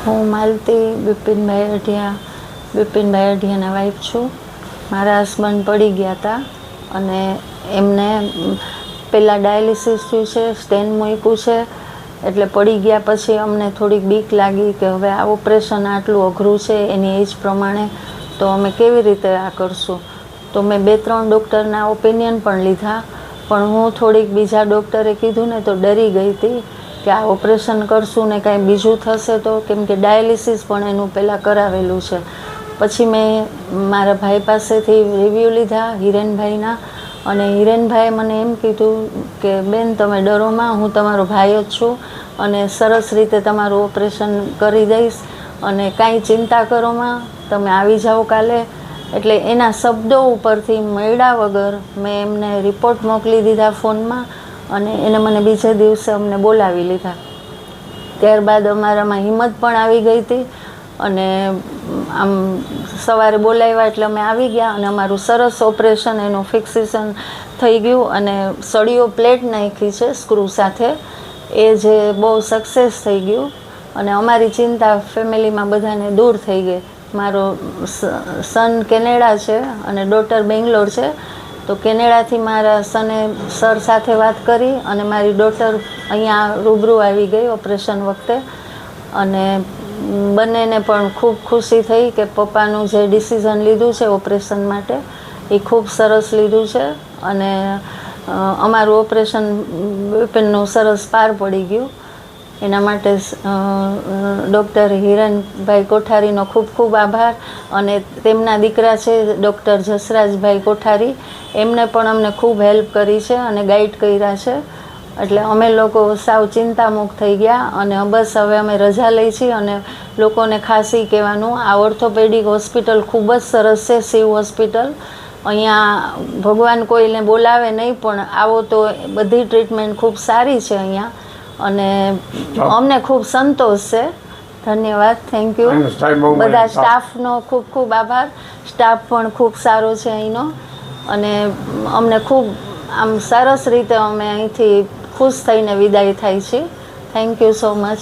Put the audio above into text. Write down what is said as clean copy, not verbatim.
હું માલતી બિપિનભાઈ અઢિયાના વાઈફ છું. મારા હસબન્ડ પડી ગયા હતા અને એમને પહેલાં ડાયાલિસિસ થયું છે, સ્ટેન મૂક્યું છે. એટલે પડી ગયા પછી અમને થોડીક બીક લાગી કે હવે આ ઓપરેશન આટલું અઘરું છે એની એજ પ્રમાણે, તો અમે કેવી રીતે આ કરશું. તો મેં 2-3 ડૉક્ટરના ઓપિનિયન પણ લીધા, પણ હું થોડીક બીજા ડૉક્ટરે કીધું ને તો ડરી ગઈ હતી કે આ ઓપરેશન કરશું ને કાંઈ બીજું થશે તો, કેમ કે ડાયાલિસિસ પણ એનું પહેલાં કરાવેલું છે. પછી મેં મારા ભાઈ પાસેથી રિવ્યૂ લીધા હિરેનભાઈના, અને હિરેનભાઈએ મને એમ કીધું કે બેન તમે ડરોમાં, હું તમારો ભાઈ જ છું અને સરસ રીતે તમારું ઓપરેશન કરી દઈશ અને કાંઈ ચિંતા કરોમાં, તમે આવી જાઓ કાલે. એટલે એના શબ્દો ઉપરથી મળ્યા વગર મેં એમને રિપોર્ટ મોકલી દીધા ફોનમાં, અને એને મને બીજે દિવસે અમને બોલાવી લીધા. ત્યારબાદ અમારામાં હિંમત પણ આવી ગઈ હતી અને આમ સવારે બોલાવ્યા એટલે અમે આવી ગયા અને અમારું સરસ ઓપરેશન એનું ફિક્સેશન થઈ ગયું અને સળીઓ પ્લેટ નાખી છે સ્ક્રૂ સાથે, એ જે બહુ સક્સેસ થઈ ગયું અને અમારી ચિંતા ફેમિલીમાં બધાને દૂર થઈ ગઈ. મારો સન કેનેડા છે અને ડોટર બેંગ્લોર છે. તો કેનેડાથી મારા સને સર સાથે વાત કરી અને મારી ડોટર અહીંયા રૂબરૂ આવી ગઈ ઓપરેશન વખતે, અને બંનેને પણ ખૂબ ખુશી થઈ કે પપ્પાનું જે ડિસિઝન લીધું છે ઓપરેશન માટે એ ખૂબ સરસ લીધું છે અને અમારું ઓપરેશન બિપિનનું સરસ પાર પડી ગયું. એના માટે ડૉક્ટર હિરેનભાઈ કોઠારીનો ખૂબ ખૂબ આભાર, અને તેમના દીકરા છે ડૉક્ટર જસરાજભાઈ કોઠારી, એમને પણ અમને ખૂબ હેલ્પ કરી છે અને ગાઈડ કર્યા છે. એટલે અમે લોકો સાવ ચિંતામુક્ત થઈ ગયા અને બસ હવે અમે રજા લઈ છીએ. અને લોકોને ખાસ એ કહેવાનું, આ ઓર્થોપેડિક હોસ્પિટલ ખૂબ જ સરસ છે, શિવ હોસ્પિટલ. અહીંયા ભગવાન કોઈને બોલાવે નહીં પણ આવો તો બધી ટ્રીટમેન્ટ ખૂબ સારી છે અહીંયા, અને અમને ખૂબ સંતોષ છે. ધન્યવાદ, થેન્ક યુ. બધા સ્ટાફનો ખૂબ ખૂબ આભાર. સ્ટાફ પણ ખૂબ સારો છે અહીંનો, અને અમને ખૂબ આમ સરસ રીતે અમે અહીંથી ખુશ થઈને વિદાય થાય છે. Thank you so much.